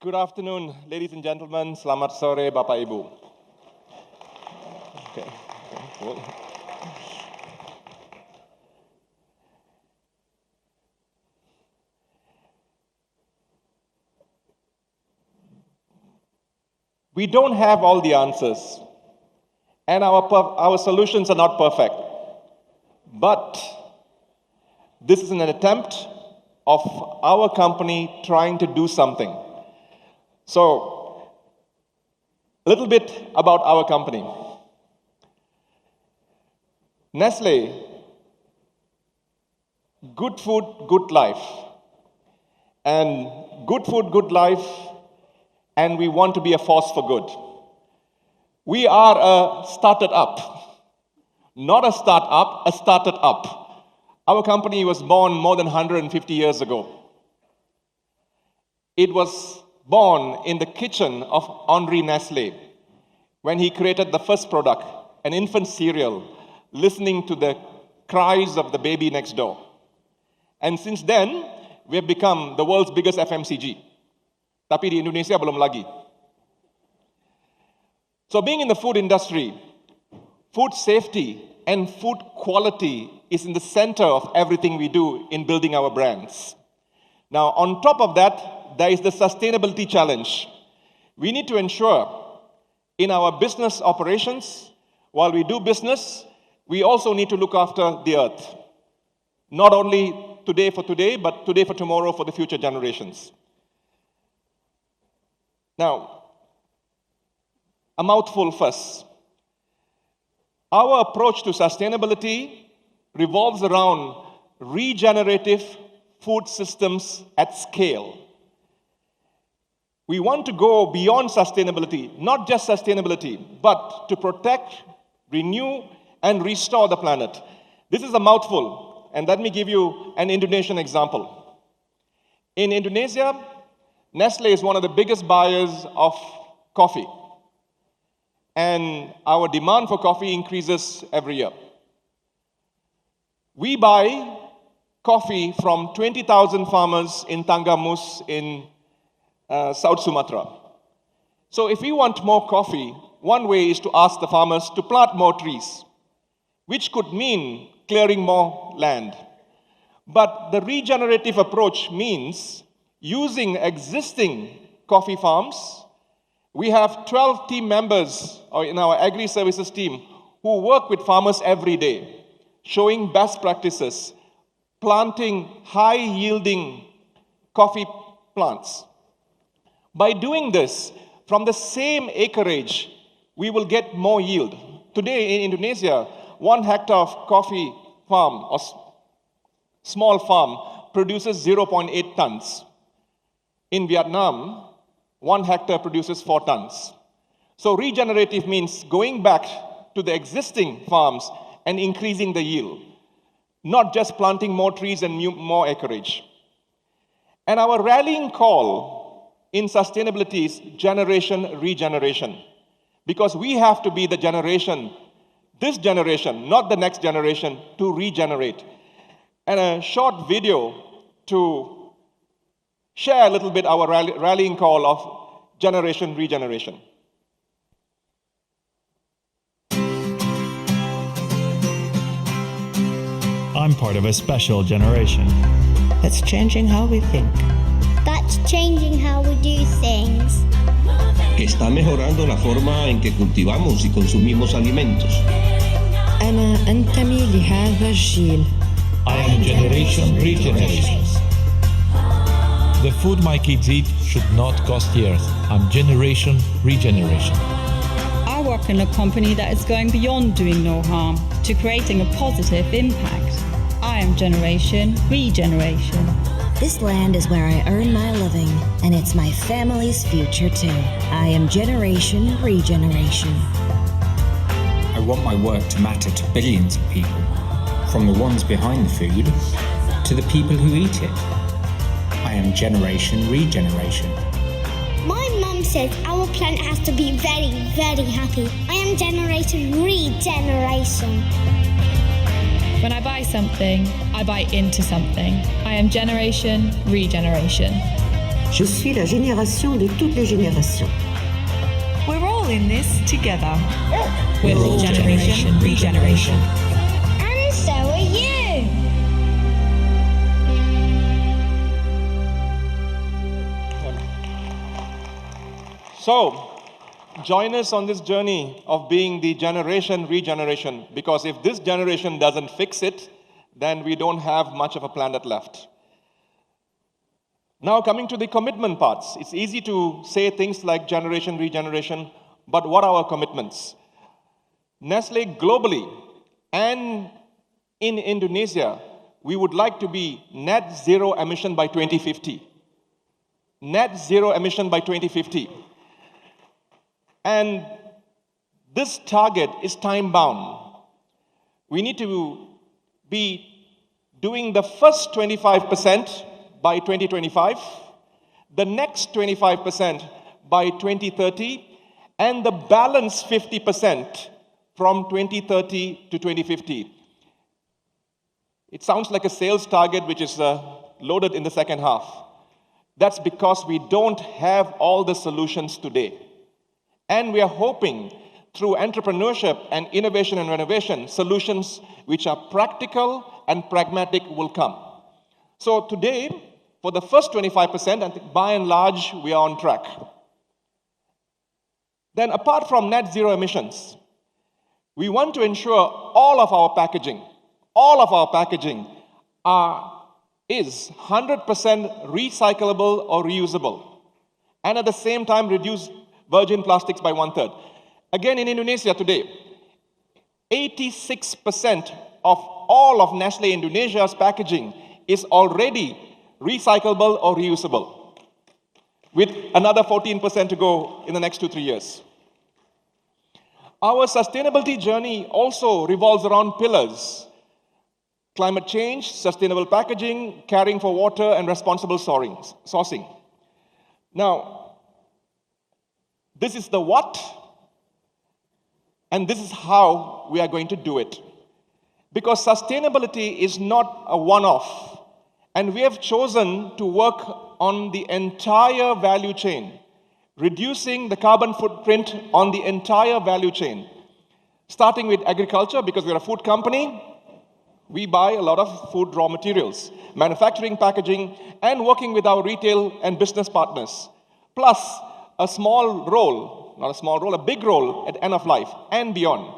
Good afternoon, ladies and gentlemen. Selamat sore, Bapak Ibu. Okay. Cool. We don't have all the answers, and our solutions are not perfect. But this is an attempt of our company trying to do something. So, a little bit about our company. Nestle, good food, good life. And good food, good life, and we want to be a force for good. We are a started up, not a startup, a started up. Our company was born more than 150 years ago. It was born in the kitchen of Henri Nestlé when he created the first product, an infant cereal, listening to the cries of the baby next door. And since then, we have become the world's biggest FMCG. Tapi di Indonesia belum lagi. So being in the food industry, food safety and food quality is in the center of everything we do in building our brands. Now, on top of that, there is the sustainability challenge. We need to ensure in our business operations, while we do business, we also need to look after the earth. Not only today for today, but today for tomorrow for the future generations. Now, a mouthful first. Our approach to sustainability revolves around regenerative food systems at scale. We want to go beyond sustainability, not just sustainability, but to protect, renew, and restore the planet. This is a mouthful, and let me give you an Indonesian example. In Indonesia, Nestle is one of the biggest buyers of coffee, and our demand for coffee increases every year. We buy coffee from 20,000 farmers in Tanggamus in South Sumatra. So if we want more coffee, one way is to ask the farmers to plant more trees, which could mean clearing more land. But the regenerative approach means using existing coffee farms. We have 12 team members in our agri-services team who work with farmers every day, showing best practices, planting high-yielding coffee plants. By doing this, from the same acreage, we will get more yield. Today in Indonesia, 1 hectare of coffee farm or small farm produces 0.8 tons. In Vietnam, 1 hectare produces 4 tons. So regenerative means going back to the existing farms and increasing the yield, not just planting more trees and more acreage. And our rallying call in sustainability is generation regeneration, because we have to be the generation, this generation, not the next generation, to regenerate. And a short video to share a little bit our rallying call of generation regeneration. I'm part of a special generation. That's changing how we think. That's changing how we do things. Que está mejorando la forma en que cultivamos y consumimos alimentos. أنا أنتمي لهذا الجيل. I am generation regeneration. The food my kids eat should not cost years. I'm generation regeneration. I work in a company that is going beyond doing no harm to creating a positive impact. I am generation regeneration. This land is where I earn my living, and it's my family's future too. I am generation regeneration. I want my work to matter to billions of people, from the ones behind the food to the people who eat it. I am generation regeneration. My mum says our planet has to be very, very happy. I am generation regeneration. When I buy something, I buy into something. I am generation regeneration. Je suis la génération de toutes les générations. We're all in this together. We're all generation regeneration. And so are you. So, join us on this journey of being the generation regeneration, because if this generation doesn't fix it, then we don't have much of a planet left. Now, coming to the commitment parts, it's easy to say things like generation regeneration, but what are our commitments? Nestle globally and in Indonesia, we would like to be net zero emission by 2050. Net zero emission by 2050. And this target is time bound. We need to be doing the first 25% by 2025, the next 25% by 2030, and the balance 50% from 2030 to 2050. It sounds like a sales target which is loaded in the second half. That's because we don't have all the solutions today. And we are hoping through entrepreneurship and innovation and renovation, solutions which are practical and pragmatic will come. So today, for the first 25%, I think by and large, we are on track. Then apart from net zero emissions, we want to ensure all of our packaging is 100% recyclable or reusable. And at the same time, reduce virgin plastics by 1/3. Again, in Indonesia today, 86% of all of Nestle Indonesia's packaging is already recyclable or reusable, with another 14% to go in the next 2-3 years. Our sustainability journey also revolves around pillars: climate change, sustainable packaging, caring for water, and responsible sourcing. Now, this is the what, and this is how we are going to do it. Because sustainability is not a one-off, and we have chosen to work on the entire value chain, reducing the carbon footprint on the entire value chain. Starting with agriculture, because we're a food company, we buy a lot of food raw materials, manufacturing, packaging, and working with our retail and business partners. Plus, a big role at end of life and beyond.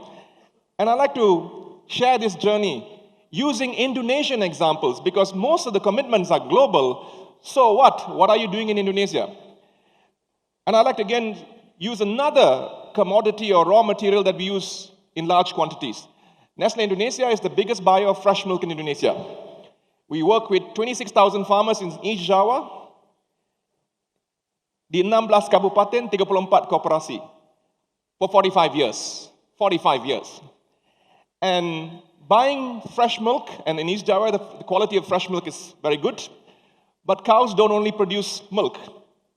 And I'd like to share this journey using Indonesian examples, because most of the commitments are global. So what? What are you doing in Indonesia? And I'd like to again use another commodity or raw material that we use in large quantities. Nestle Indonesia is the biggest buyer of fresh milk in Indonesia. We work with 26,000 farmers in East Java, di 16 kabupaten, 34 koperasi, for 45 years. 45 years. And buying fresh milk, and in East Java, the quality of fresh milk is very good, but cows don't only produce milk.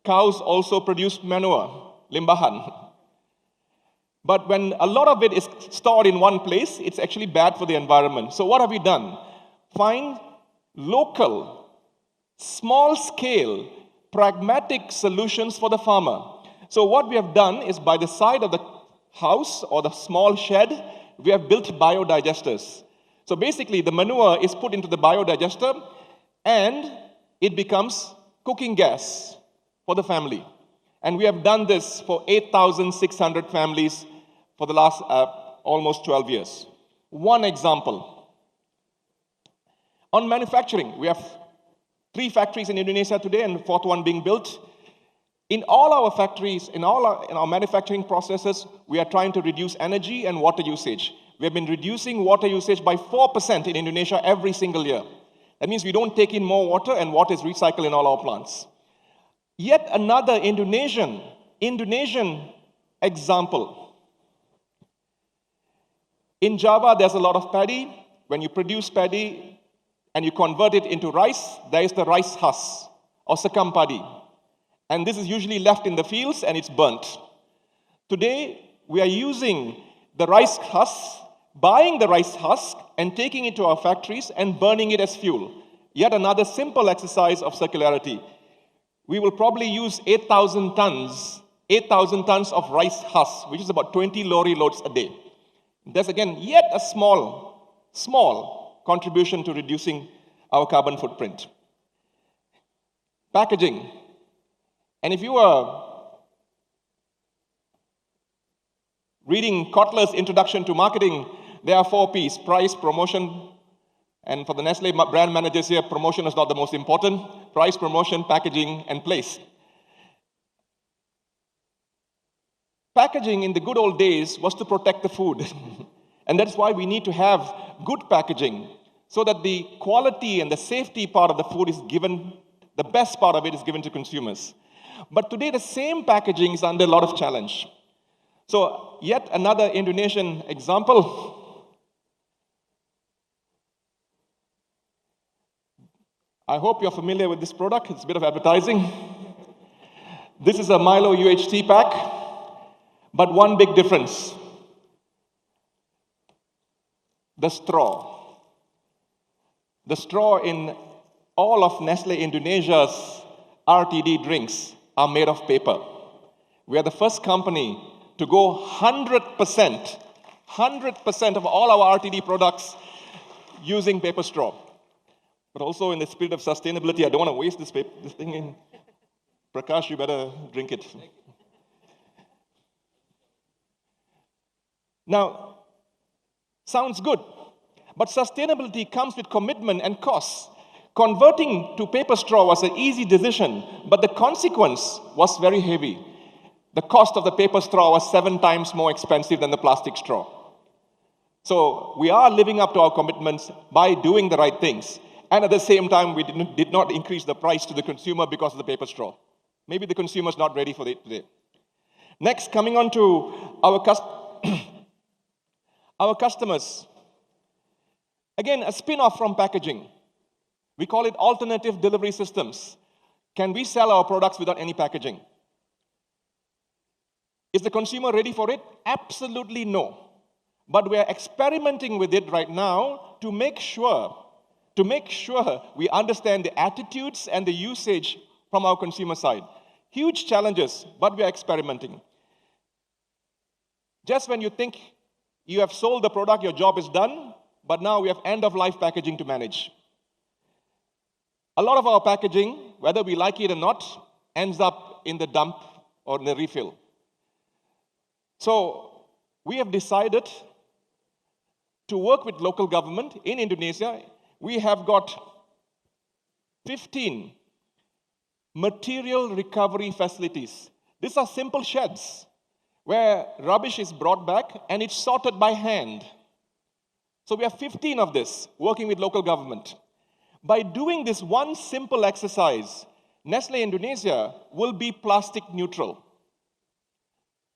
Cows also produce manure, limbahan. But when a lot of it is stored in one place, it's actually bad for the environment. So what have we done? Find local, small-scale, pragmatic solutions for the farmer. So what we have done is, by the side of the house or the small shed, we have built biodigesters. So basically, the manure is put into the biodigester, and it becomes cooking gas for the family. And we have done this for 8,600 families for the last almost 12 years. One example. On manufacturing, we have 3 factories in Indonesia today, and the 4th one being built. In all our factories, in our manufacturing processes, we are trying to reduce energy and water usage. We have been reducing water usage by 4% in Indonesia every single year. That means we don't take in more water, and water is recycled in all our plants. Yet another Indonesian example. In Java, there's a lot of paddy. When you produce paddy and you convert it into rice, there is the rice husk, or sekam padi. And this is usually left in the fields, and it's burnt. Today, we are using the rice husk, buying the rice husk, and taking it to our factories and burning it as fuel. Yet another simple exercise of circularity. we will probably use 8,000 tons of rice husk, which is about 20 lorry loads a day. That's again yet a small contribution to reducing our carbon footprint. Packaging. And if you are reading Kotler's Introduction to Marketing, there are 4 P's: price, promotion, and for the Nestle brand managers here, promotion is not the most important. Price, promotion, packaging, and place. Packaging in the good old days was to protect the food. And that's why we need to have good packaging, so that the quality and the safety part of the food is given, the best part of it is given to consumers. But today the same packaging is under a lot of challenge. So yet another Indonesian example. I hope you're familiar with this product. It's a bit of advertising. This is a Milo UHT pack, but one big difference: the straw. The straw in all of Nestle Indonesia's RTD drinks are made of paper. We are the first company to go 100% of all our RTD products using paper straw. But also in the spirit of sustainability, I don't want to waste this thing in. Prakash, you better drink it. Now, sounds good, but sustainability comes with commitment and costs. Converting to paper straw was an easy decision, but the consequence was very heavy. The cost of the paper straw was 7 times more expensive than the plastic straw. So we are living up to our commitments by doing the right things. And at the same time, we did not increase the price to the consumer because of the paper straw. Maybe the consumer's not ready for it today. Next, coming on to our customers. Again, a spin-off from packaging. We call it alternative delivery systems. Can we sell our products without any packaging? Is the consumer ready for it? Absolutely no. But we are experimenting with it right now to make sure we understand the attitudes and the usage from our consumer side. Huge challenges, but we are experimenting. Just when you think you have sold the product, your job is done, but now we have end-of-life packaging to manage. A lot of our packaging, whether we like it or not, ends up in the dump or in the refill. So we have decided to work with local government in Indonesia. We have got 15 material recovery facilities. These are simple sheds where rubbish is brought back and it's sorted by hand. So we have 15 of this working with local government. By doing this one simple exercise, Nestle Indonesia will be plastic neutral.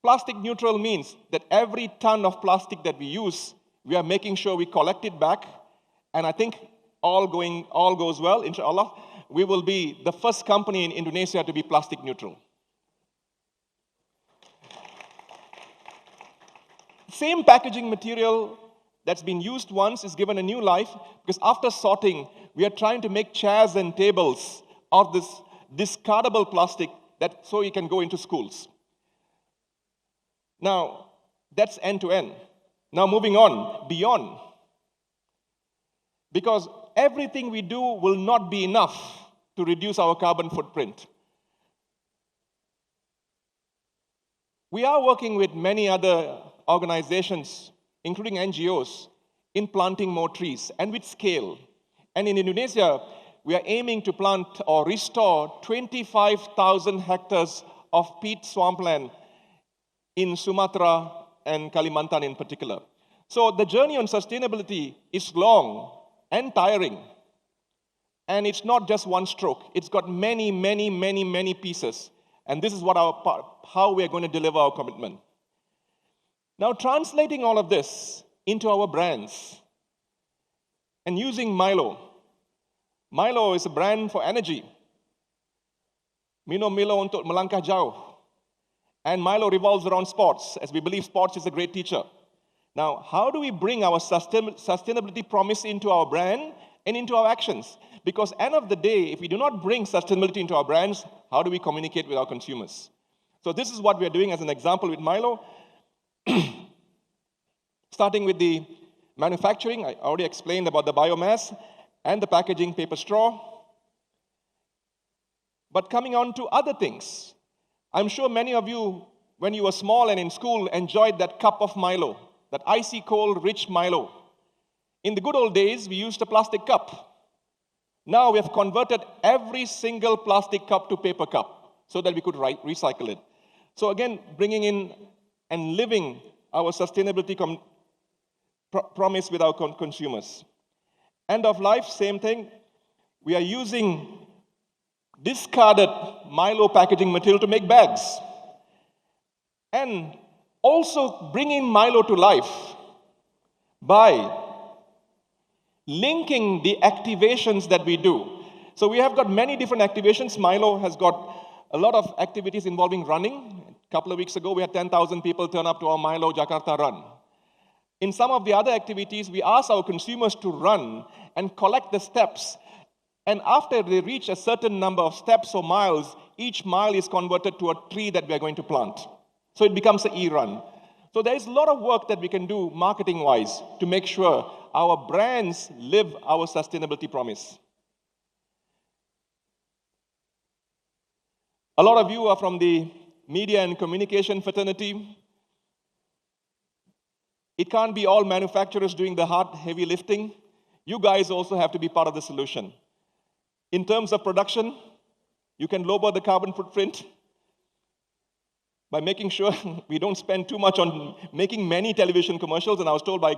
Plastic neutral means that every ton of plastic that we use, we are making sure we collect it back. And I think all goes well, inshallah, we will be the first company in Indonesia to be plastic neutral. Same packaging material that's been used once is given a new life, because after sorting, we are trying to make chairs and tables of this discardable plastic so it can go into schools. Now, that's end to end. Now moving on, beyond. Because everything we do will not be enough to reduce our carbon footprint. We are working with many other organizations, including NGOs, in planting more trees and with scale. And in Indonesia, we are aiming to plant or restore 25,000 hectares of peat swampland in Sumatra and Kalimantan in particular. So the journey on sustainability is long and tiring. And it's not just one stroke. It's got many, many, many, many pieces. And this is how we are going to deliver our commitment. Now, translating all of this into our brands and using Milo. Milo is a brand for energy. Minum Milo untuk melangkah jauh. And Milo revolves around sports, as we believe sports is a great teacher. Now, how do we bring our sustainability promise into our brand and into our actions? Because end of the day, if we do not bring sustainability into our brands, how do we communicate with our consumers? So this is what we are doing as an example with Milo. Starting with the manufacturing, I already explained about the biomass and the packaging, paper straw. But coming on to other things, I'm sure many of you, when you were small and in school, enjoyed that cup of Milo, that icy cold, rich Milo. In the good old days, we used a plastic cup. Now we have converted every single plastic cup to paper cup so that we could recycle it. So again, bringing in and living our sustainability promise with our consumers. End of life, same thing. We are using discarded Milo packaging material to make bags. And also bringing Milo to life by linking the activations that we do. So we have got many different activations. Milo has got a lot of activities involving running. A couple of weeks ago, we had 10,000 people turn up to our Milo Jakarta run. In some of the other activities, we ask our consumers to run and collect the steps. And after they reach a certain number of steps or miles, each mile is converted to a tree that we are going to plant. So it becomes an e-run. So there is a lot of work that we can do marketing-wise to make sure our brands live our sustainability promise. A lot of you are from the media and communication fraternity. It can't be all manufacturers doing the hard, heavy lifting. You guys also have to be part of the solution. In terms of production, you can lower the carbon footprint by making sure we don't spend too much on making many television commercials. And I was told by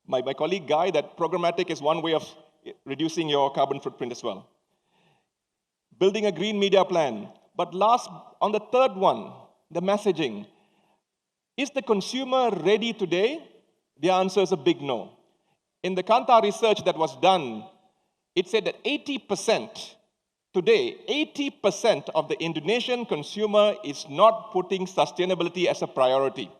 my colleague Guy that programmatic is one way of reducing your carbon footprint as well. Building a green media plan. But last, on the third one, the messaging. Is the consumer ready today? The answer is a big no. In the Kantar research that was done, it said that 80%, today, 80% of the Indonesian consumer is not putting sustainability as a priority.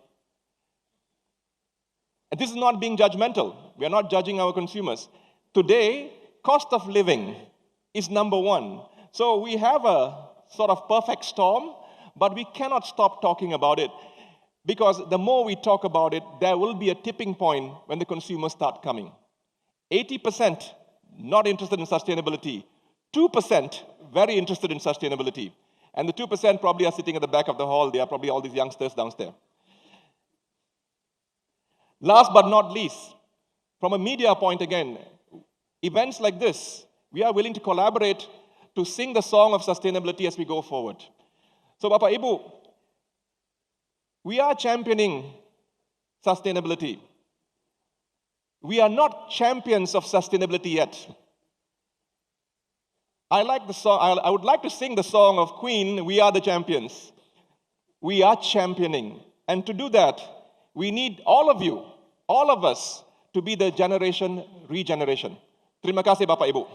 And this is not being judgmental. We are not judging our consumers. Today, cost of living is number one. So we have a sort of perfect storm, but we cannot stop talking about it. Because the more we talk about it, there will be a tipping point when the consumers start coming. 80% not interested in sustainability. 2% very interested in sustainability. And the 2% probably are sitting at the back of the hall. They are probably all these youngsters downstairs. Last but not least, from a media point again, events like this, we are willing to collaborate to sing the song of sustainability as we go forward. So Bapak Ibu, we are championing sustainability. We are not champions of sustainability yet. I like the song. I would like to sing the song of Queen, We Are the Champions. We are championing. And to do that, we need all of you, all of us, to be the generation regeneration. Terima kasih Bapak Ibu.